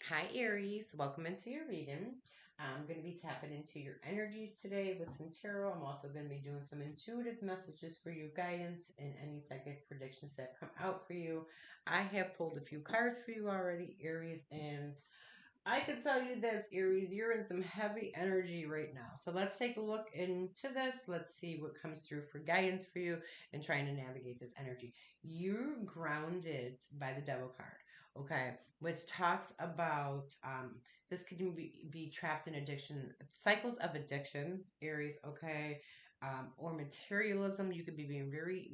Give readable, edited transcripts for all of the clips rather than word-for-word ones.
Hi, Aries. Welcome into your reading. I'm going to be tapping into your energies today with some tarot. I'm also going to be doing some intuitive messages for you, guidance, and any psychic predictions that come out for you. I have pulled a few cards for you already, Aries, and I can tell you this, Aries, you're in some heavy energy right now. So let's take a look into this. Let's see what comes through for guidance for you and trying to navigate this energy. You're grounded by the Devil card, okay, which talks about this could be trapped in addiction, cycles of addiction, Aries, okay, or materialism. You could be being very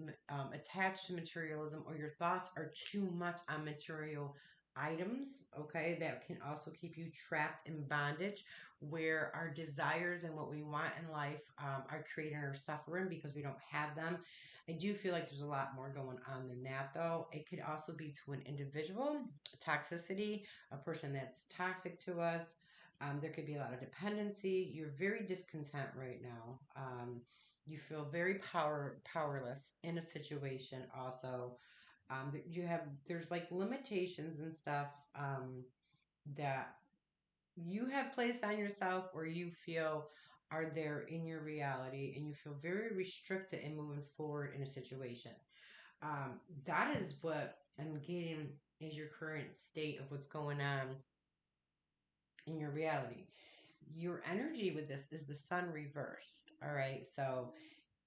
attached to materialism, or your thoughts are too much on material items, okay, that can also keep you trapped in bondage, where our desires and what we want in life are creating our suffering because we don't have them. I do feel like there's a lot more going on than that, though. It could also be to an individual, toxicity, a person that's toxic to us. There could be a lot of dependency. You're very discontent right now. You feel very powerless in a situation also. There's like limitations and stuff that you have placed on yourself, or you feel are there in your reality, and you feel very restricted in moving forward in a situation. That is what I'm getting is your current state of what's going on in your reality. Your energy with this is the sun reversed. All right, so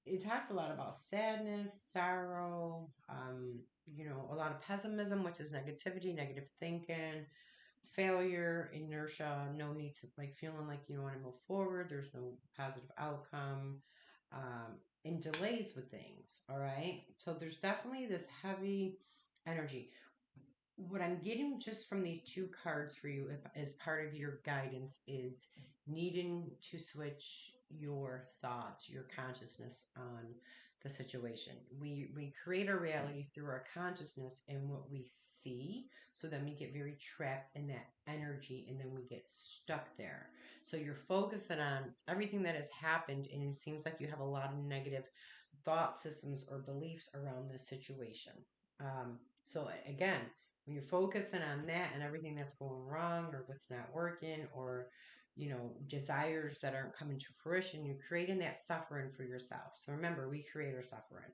it talks a lot about sadness, sorrow, a lot of pessimism, which is negativity, negative thinking, failure, inertia, no need to like feeling like you don't want to move forward, there's no positive outcome, and delays with things. All right. So there's definitely this heavy energy. What I'm getting just from these two cards for you as part of your guidance is needing to switch your thoughts, your consciousness on the situation. We create our reality through our consciousness and what we see. So then we get very trapped in that energy and then we get stuck there. So you're focusing on everything that has happened, and it seems like you have a lot of negative thought systems or beliefs around this situation. So again, when you're focusing on that and everything that's going wrong or what's not working, or desires that aren't coming to fruition, you're creating that suffering for yourself. So remember, we create our suffering.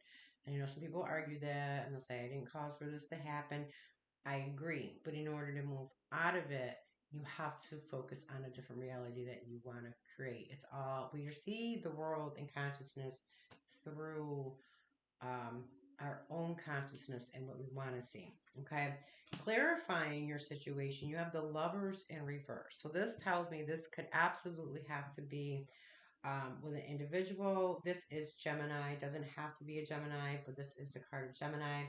And some people argue that and they'll say, I didn't cause for this to happen. I agree, but in order to move out of it, you have to focus on a different reality that you want to create. It's all we see the world and consciousness through our own consciousness and what we want to see. Okay. Clarifying your situation, you have the lovers in reverse. So this tells me this could absolutely have to be with an individual. This is Gemini. Doesn't have to be a Gemini, but this is the card of Gemini.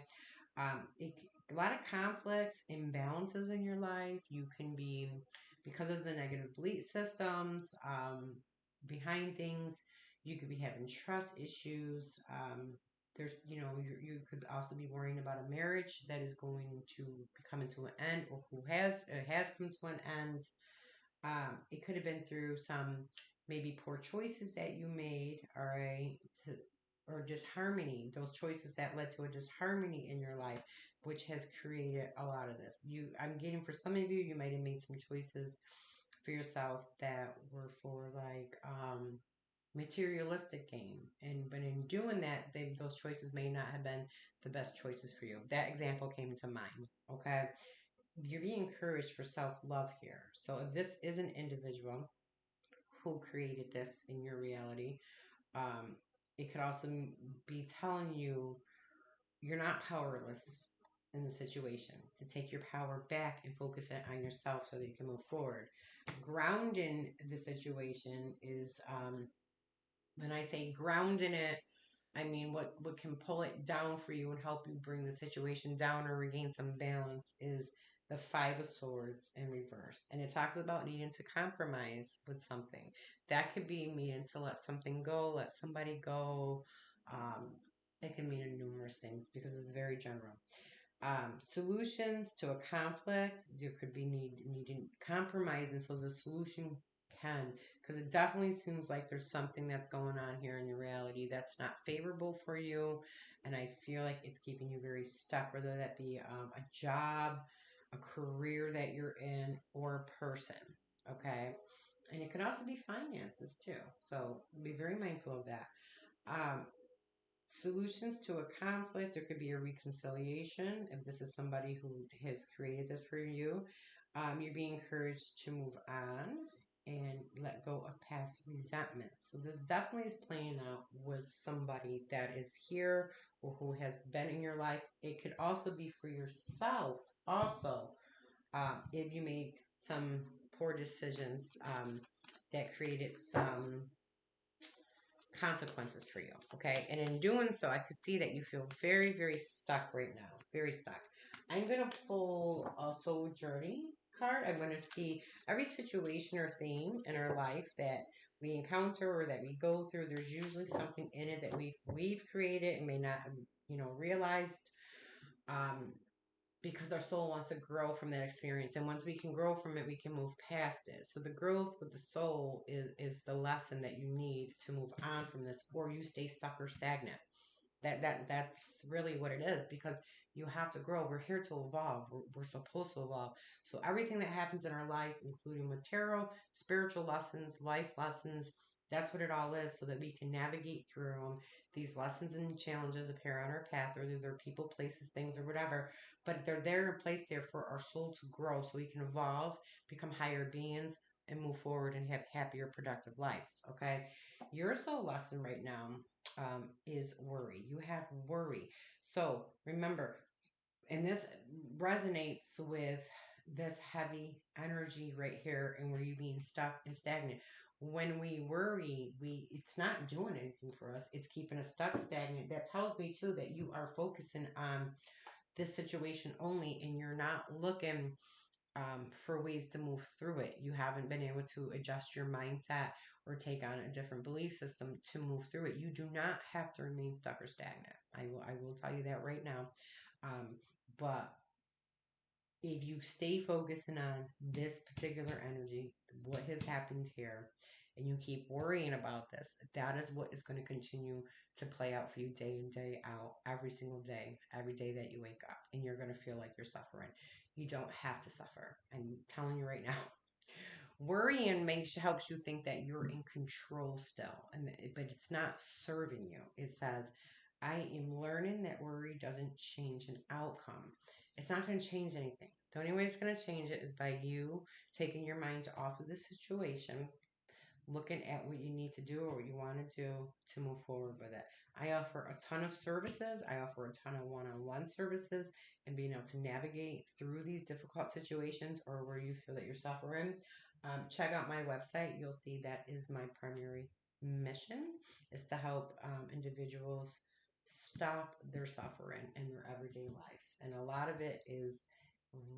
A lot of conflicts, imbalances in your life. You can be, because of the negative belief systems behind things, you could be having trust issues. You could also be worrying about a marriage that is going to be coming to an end, or who has come to an end. It could have been through some maybe poor choices that you made, all right, or disharmony, those choices that led to a disharmony in your life, which has created a lot of this. I'm getting, for some of you, you might have made some choices for yourself that were for like materialistic gain, but in doing that, those choices may not have been the best choices for you. That example came to mind. Okay, you're being encouraged for self-love here. So if this is an individual who created this in your reality, um, it could also be telling you you're not powerless in the situation, to take your power back and focus it on yourself so that you can move forward. Grounding the situation is, when I say grounding it, I mean what can pull it down for you and help you bring the situation down or regain some balance is the Five of Swords in reverse. And it talks about needing to compromise with something. That could be needing to let something go, let somebody go. Um, it can mean numerous things because it's very general. Solutions to a conflict, there could be needing compromise, and so the solution can, because it definitely seems like there's something that's going on here in your reality that's not favorable for you, and I feel like it's keeping you very stuck, whether that be a job, a career that you're in, or a person. Okay. And it could also be finances too. So be very mindful of that. Um, Solutions to a conflict. There could be a reconciliation if this is somebody who has created this for you. You're being encouraged to move on and let go of past resentment. So this definitely is playing out with somebody that is here or who has been in your life. It could also be for yourself. Also, if you made some poor decisions that created some consequences for you. Okay. And in doing so, I could see that you feel very, very stuck right now. Very stuck. I'm going to pull a soul journey card. I'm going to see every situation or theme in our life that we encounter or that we go through. There's usually something in it that we've created and may not realized. Um, because our soul wants to grow from that experience. And once we can grow from it, we can move past it. So the growth with the soul is the lesson that you need to move on from this, or you stay stuck or stagnant. That's really what it is, because you have to grow. We're here to evolve. We're supposed to evolve. So everything that happens in our life, including with tarot, spiritual lessons, life lessons, that's what it all is, so that we can navigate through them. These lessons and challenges appear on our path, whether they're people, places, things, or whatever. But they're there and placed there for our soul to grow, so we can evolve, become higher beings, and move forward and have happier, productive lives. Okay, your soul lesson right now is worry. You have worry. So remember, and this resonates with this heavy energy right here, and where you being stuck and stagnant. When we worry, it's not doing anything for us. It's keeping us stuck, stagnant. That tells me too that you are focusing on this situation only, and you're not looking for ways to move through it. You haven't been able to adjust your mindset or take on a different belief system to move through it. You do not have to remain stuck or stagnant. I will tell you that right now. Um, but if you stay focusing on this particular energy, what has happened here, and you keep worrying about this, that is what is going to continue to play out for you day in, day out, every single day, every day that you wake up. And you're going to feel like you're suffering. You don't have to suffer. I'm telling you right now. Worrying helps you think that you're in control still, but it's not serving you. It says, I am learning that worry doesn't change an outcome. It's not going to change anything. The only way it's going to change it is by you taking your mind off of the situation, looking at what you need to do or what you want to do to move forward with it. I offer a ton of services. I offer a ton of one-on-one services, and being able to navigate through these difficult situations or where you feel that you're suffering. Check out my website. You'll see that is my primary mission, is to help individuals stop their suffering in their everyday lives. And a lot of it is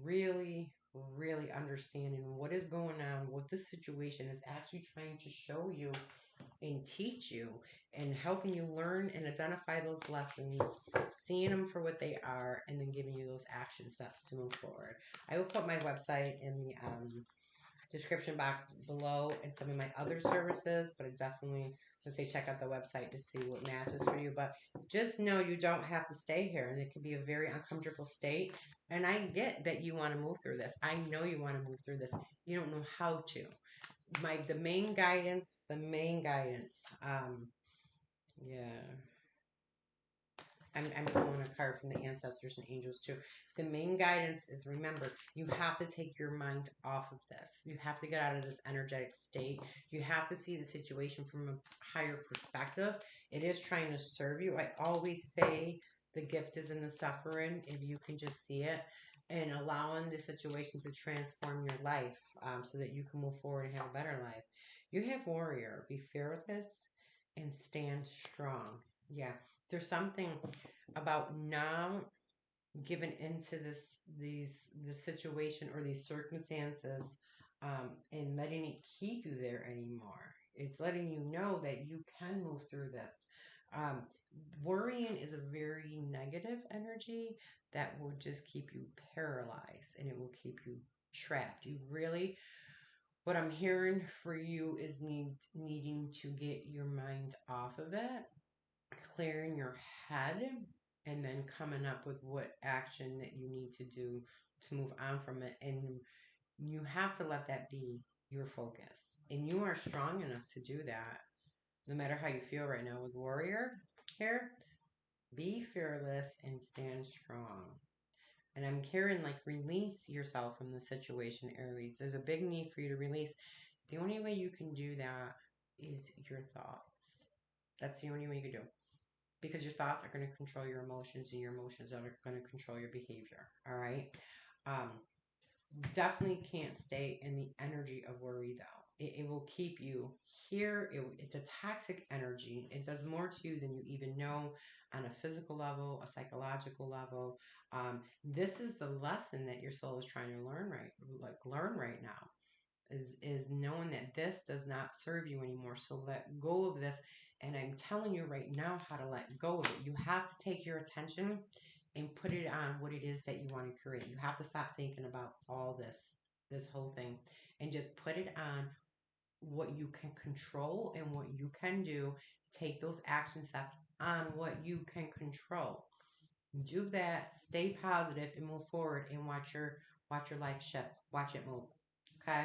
really, really understanding what is going on, what the situation is actually trying to show you and teach you, and helping you learn and identify those lessons, seeing them for what they are, and then giving you those action steps to move forward. I will put my website in the description box below and some of my other services, but I definitely would say check out the website to see what matches for you. But just know you don't have to stay here, and it can be a very uncomfortable state. And I get that you want to move through this. I know you want to move through this. You don't know how to. The main guidance. Yeah. I'm pulling a card from the ancestors and angels too. The main guidance is, remember, you have to take your mind off of this. You have to get out of this energetic state. You have to see the situation from a higher perspective. It is trying to serve you. I always say the gift is in the suffering, if you can just see it, and allowing the situation to transform your life, so that you can move forward and have a better life. You have warrior. Be fearless and stand strong. Yeah, there's something about not giving into the situation or these circumstances, and letting it keep you there anymore. It's letting you know that you can move through this. Um, Worrying is a very negative energy that will just keep you paralyzed, and it will keep you trapped. You really, what I'm hearing for you is needing to get your mind off of it, clearing your head, and then coming up with what action that you need to do to move on from it. And you have to let that be your focus. And you are strong enough to do that. No matter how you feel right now with Warrior here, be fearless and stand strong. And I'm hearing like release yourself from the situation, Aries. There's a big need for you to release. The only way you can do that is your thoughts. That's the only way you can do. Because your thoughts are going to control your emotions, and your emotions are going to control your behavior. All right. Um, Definitely can't stay in the energy of worry though. It will keep you here. It's a toxic energy. It does more to you than you even know on a physical level, a psychological level. This is the lesson that your soul is trying to learn right now is knowing that this does not serve you anymore. So let go of this. And I'm telling you right now how to let go of it. You have to take your attention and put it on what it is that you want to create. You have to stop thinking about all this whole thing, and just put it on what you can control and what you can do. Take those action steps on what you can control. Do that, stay positive and move forward, and watch your life shift. Watch it move. Okay.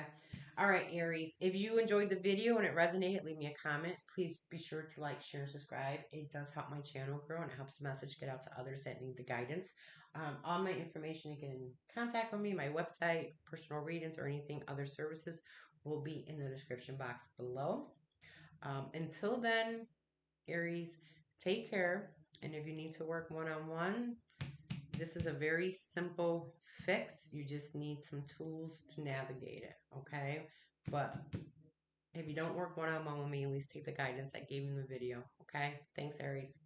All right, Aries. If you enjoyed the video and it resonated, leave me a comment. Please be sure to like, share, and subscribe. It does help my channel grow, and it helps the message get out to others that need the guidance. All my information, you can contact with me, my website, personal readings, or anything other services will be in the description box below. Until then, Aries, take care. And if you need to work one-on-one, this is a very simple fix. You just need some tools to navigate it, okay? But if you don't work one-on-one with me, at least take the guidance I gave you in the video, okay? Thanks, Aries.